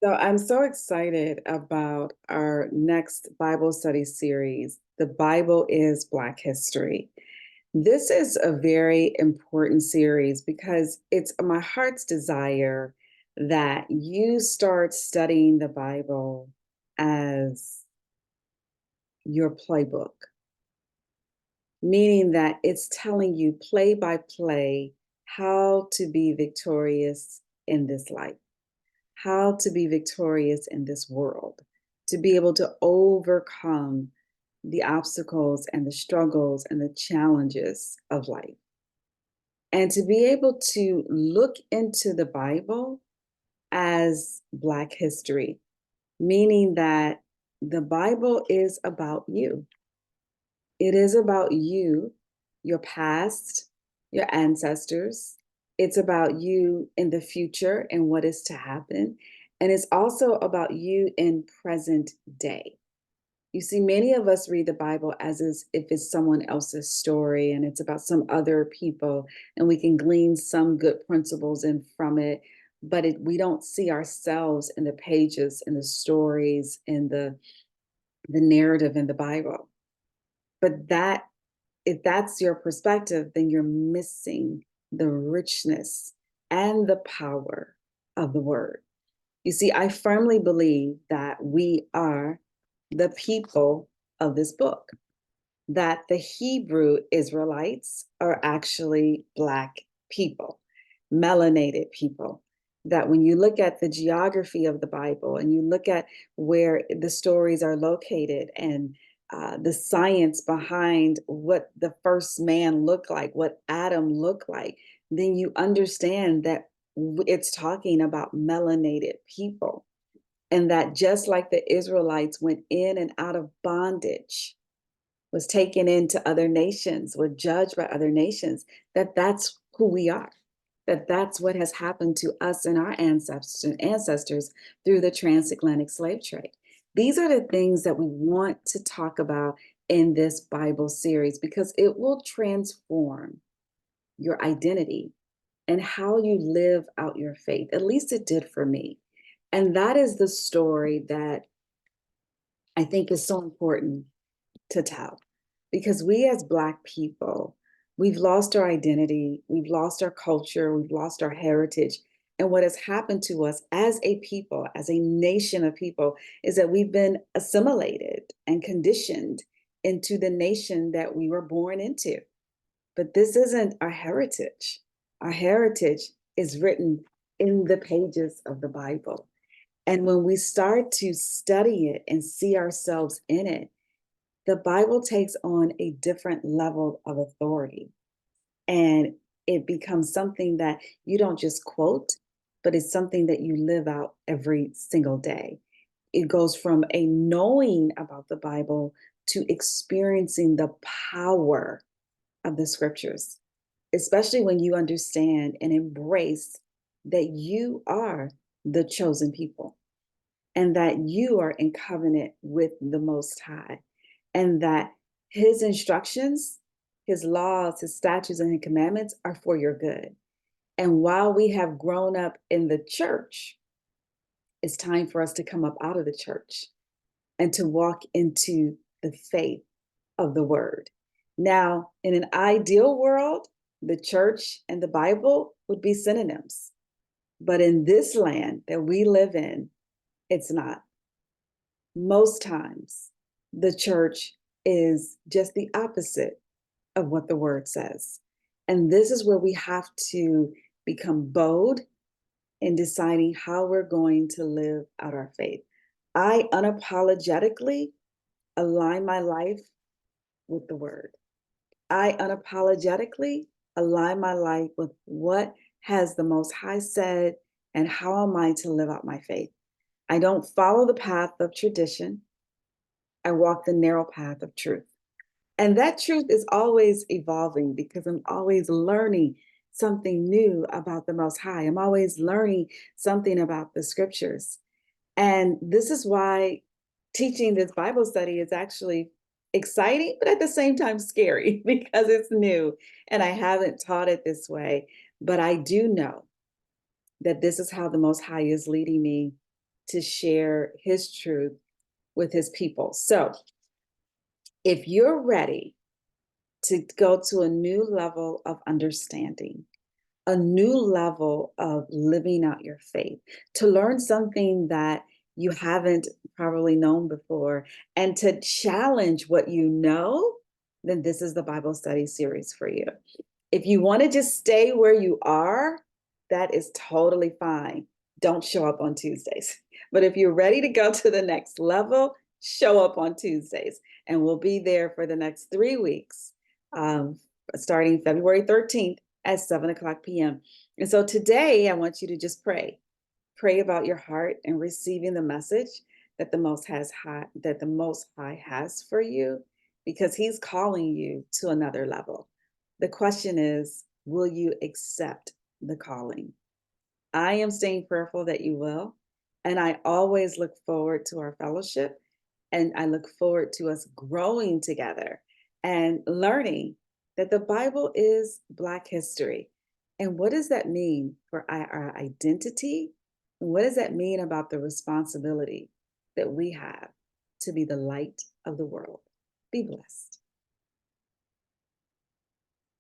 So I'm so excited about our next Bible study series. The Bible is Black History. This is a very important series because it's my heart's desire that you start studying the Bible as your playbook, meaning that it's telling you play by play how to be victorious in this life, how to be victorious in this world, to be able to overcome the obstacles and the struggles and the challenges of life. And to be able to look into the Bible as Black history, meaning that the Bible is about you. It is about you, your past, your ancestors. It's about you in the future and what is to happen. And it's also about you in present day. You see, many of us read the Bible if it's someone else's story and it's about some other people, and we can glean some good principles in from it, but we don't see ourselves in the pages, in the stories, in the narrative in the Bible. But that if that's your perspective, then you're missing the richness and the power of the word. You see, I firmly believe that we are the people of this book, that the Hebrew Israelites are actually Black people, melanated people. That when you look at the geography of the Bible and you look at where the stories are located and the science behind what the first man looked like, what Adam looked like, then you understand that it's talking about melanated people. And that just like the Israelites went in and out of bondage, was taken into other nations, were judged by other nations, that's who we are, that's what has happened to us and our ancestors through the transatlantic slave trade. These are the things that we want to talk about in this Bible series because it will transform your identity and how you live out your faith. At least it did for me. And that is the story that I think is so important to tell because we as Black people, we've lost our identity, we've lost our culture, we've lost our heritage. And what has happened to us as a people, as a nation of people, is that we've been assimilated and conditioned into the nation that we were born into. But this isn't our heritage. Our heritage is written in the pages of the Bible. And when we start to study it and see ourselves in it, the Bible takes on a different level of authority. And it becomes something that you don't just quote, but it's something that you live out every single day. It goes from a knowing about the Bible to experiencing the power of the scriptures, especially when you understand and embrace that you are the chosen people and that you are in covenant with the Most High, and that His instructions, His laws, His statutes, and His commandments are for your good. And while we have grown up in the church, it's time for us to come up out of the church and to walk into the faith of the word. Now, in an ideal world, the church and the Bible would be synonyms. But in this land that we live in, it's not. Most times, the church is just the opposite of what the word says. And this is where we have to become bold in deciding how we're going to live out our faith. I unapologetically align my life with the word. I unapologetically align my life with what has the Most High said and how am I to live out my faith. I don't follow the path of tradition. I walk the narrow path of truth. And that truth is always evolving because I'm always learning something new about the Most High. I'm always learning something about the scriptures. And this is why teaching this Bible study is actually exciting, but at the same time scary because it's new and I haven't taught it this way. But I do know that this is how the Most High is leading me to share his truth with his people. So if you're ready to go to a new level of understanding, a new level of living out your faith, to learn something that you haven't probably known before, and to challenge what you know, then this is the Bible study series for you. If you want to just stay where you are, that is totally fine. Don't show up on Tuesdays. But if you're ready to go to the next level, show up on Tuesdays. And we'll be there for the next 3 weeks, starting February 13th at 7 o'clock p.m. And so today, I want you to just pray. Pray about your heart and receiving the message that the Most High has for you, because He's calling you to another level. The question is, will you accept the calling? I am staying prayerful that you will. And I always look forward to our fellowship. And I look forward to us growing together and learning that the Bible is Black history. And what does that mean for our identity? And what does that mean about the responsibility that we have to be the light of the world? Be blessed.